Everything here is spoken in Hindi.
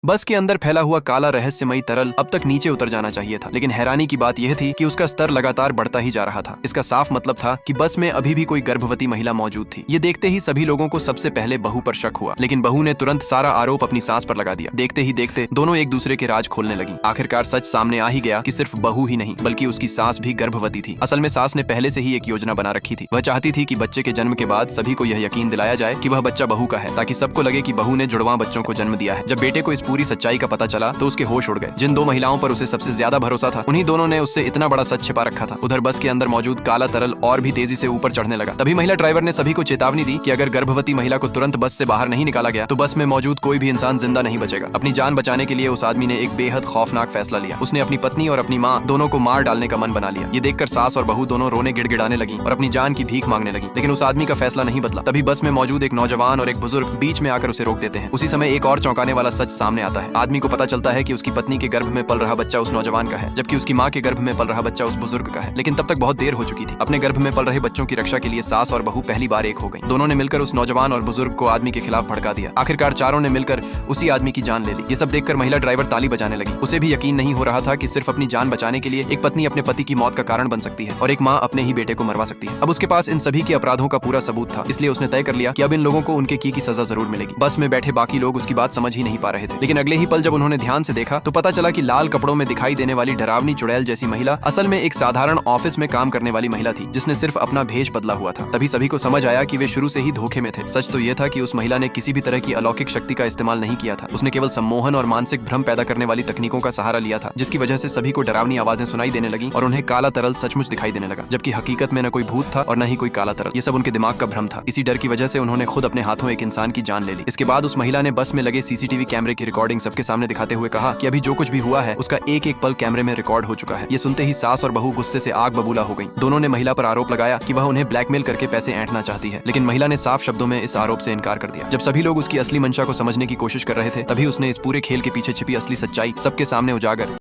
बस के अंदर फैला हुआ काला रहस्यमयी तरल अब तक नीचे उतर जाना चाहिए था, लेकिन हैरानी की बात यह थी कि उसका स्तर लगातार बढ़ता ही जा रहा था। इसका साफ मतलब था कि बस में अभी भी कोई गर्भवती महिला मौजूद थी। ये देखते ही सभी लोगों को सबसे पहले बहू पर शक हुआ, लेकिन बहू ने तुरंत सारा आरोप अपनी सास पर लगा दिया। देखते ही देखते दोनों एक दूसरे के राज खोलने लगी। आखिरकार सच सामने आ ही गया कि सिर्फ बहू ही नहीं बल्कि उसकी सास भी गर्भवती थी। असल में सास ने पहले से ही एक योजना बना रखी थी। वह चाहती थी कि बच्चे के जन्म के बाद सभी को यह यकीन दिलाया जाए कि वह बच्चा बहू का है, ताकि सबको लगे कि बहू ने जुड़वां बच्चों को जन्म दिया है। जब बेटे को इस पूरी सच्चाई का पता चला तो उसके होश उड़ गए। जिन दो महिलाओं पर उसे सबसे ज्यादा भरोसा था, उन्हीं दोनों ने उससे इतना बड़ा सच छिपा रखा था। उधर बस के अंदर मौजूद काला तरल और भी तेजी से ऊपर चढ़ने लगा। तभी महिला ड्राइवर ने सभी को चेतावनी दी कि अगर गर्भवती महिला को तुरंत बस से बाहर नहीं निकाला गया तो बस में मौजूद कोई भी इंसान जिंदा नहीं बचेगा। अपनी जान बचाने के लिए उस आदमी ने एक बेहद खौफनाक फैसला लिया। उसने अपनी पत्नी और अपनी माँ दोनों को मार डालने का मन बना लिया। ये देखकर सास और बहू दोनों रोने गिड़गिड़ाने लगी और अपनी जान की भीख मांगने लगी, लेकिन उस आदमी का फैसला नहीं बदला। तभी बस में मौजूद एक नौजवान और एक बुजुर्ग बीच में आकर उसे रोक देते हैं। उसी समय एक और चौंकाने वाला सच सामने आता है। आदमी को पता चलता है कि उसकी पत्नी के गर्भ में पल रहा बच्चा उस नौजवान का है, जबकि उसकी माँ के गर्भ में पल रहा बच्चा उस बुजुर्ग का है। लेकिन तब तक बहुत देर हो चुकी थी। अपने गर्भ में पल रहे बच्चों की रक्षा के लिए सास और बहू पहली बार एक हो गई। दोनों ने मिलकर उस नौजवान और बुजुर्ग को आदमी के खिलाफ भड़का दिया। आखिरकार चारों ने मिलकर उसी आदमी की जान ले ली। ये सब देखकर महिला ड्राइवर ताली बजाने लगी। उसे भी यकीन नहीं हो रहा था कि सिर्फ अपनी जान बचाने के लिए एक पत्नी अपने पति की मौत का कारण बन सकती है और एक माँ अपने ही बेटे को मरवा सकती है। अब उसके पास इन सभी के अपराधों का पूरा सबूत था, इसलिए उसने तय कर लिया कि अब इन लोगों को उनके की सजा जरूर मिलेगी। बस में बैठे बाकी लोग उसकी बात समझ ही नहीं पा रहे थे, लेकिन अगले ही पल जब उन्होंने ध्यान से देखा तो पता चला कि लाल कपड़ों में दिखाई देने वाली डरावनी चुड़ैल जैसी महिला असल में एक साधारण ऑफिस में काम करने वाली महिला थी, जिसने सिर्फ अपना भेष बदला हुआ था। तभी सभी को समझ आया कि वे शुरू से ही धोखे में थे। सच तो यह था कि उस महिला ने किसी भी तरह की अलौकिक शक्ति का इस्तेमाल नहीं किया था। उसने केवल सम्मोहन और मानसिक भ्रम पैदा करने वाली तकनीकों का सहारा लिया था, जिसकी वजह से सभी को डरावनी आवाजें सुनाई देने लगी और उन्हें काला तरल सचमुच दिखाई देने लगा, जबकि हकीकत में न कोई भूत था और न ही कोई काला तरल। ये सब उनके दिमाग का भ्रम था। इसी डर की वजह से उन्होंने खुद अपने हाथों एक इंसान की जान ले ली। इसके बाद उस महिला ने बस में लगे सीसीटीवी कैमरे की रिकॉर्डिंग सबके सामने दिखाते हुए कहा कि अभी जो कुछ भी हुआ है उसका एक एक पल कैमरे में रिकॉर्ड हो चुका है। ये सुनते ही सास और बहू गुस्से से आग बबूला हो गई। दोनों ने महिला पर आरोप लगाया कि वह उन्हें ब्लैकमेल करके पैसे ऐंठना चाहती है, लेकिन महिला ने साफ शब्दों में इस आरोप से इनकार कर दिया। जब सभी लोग उसकी असली मंशा को समझने की कोशिश कर रहे थे, तभी उसने इस पूरे खेल के पीछे छिपी असली सच्चाई सबके सामने उजागर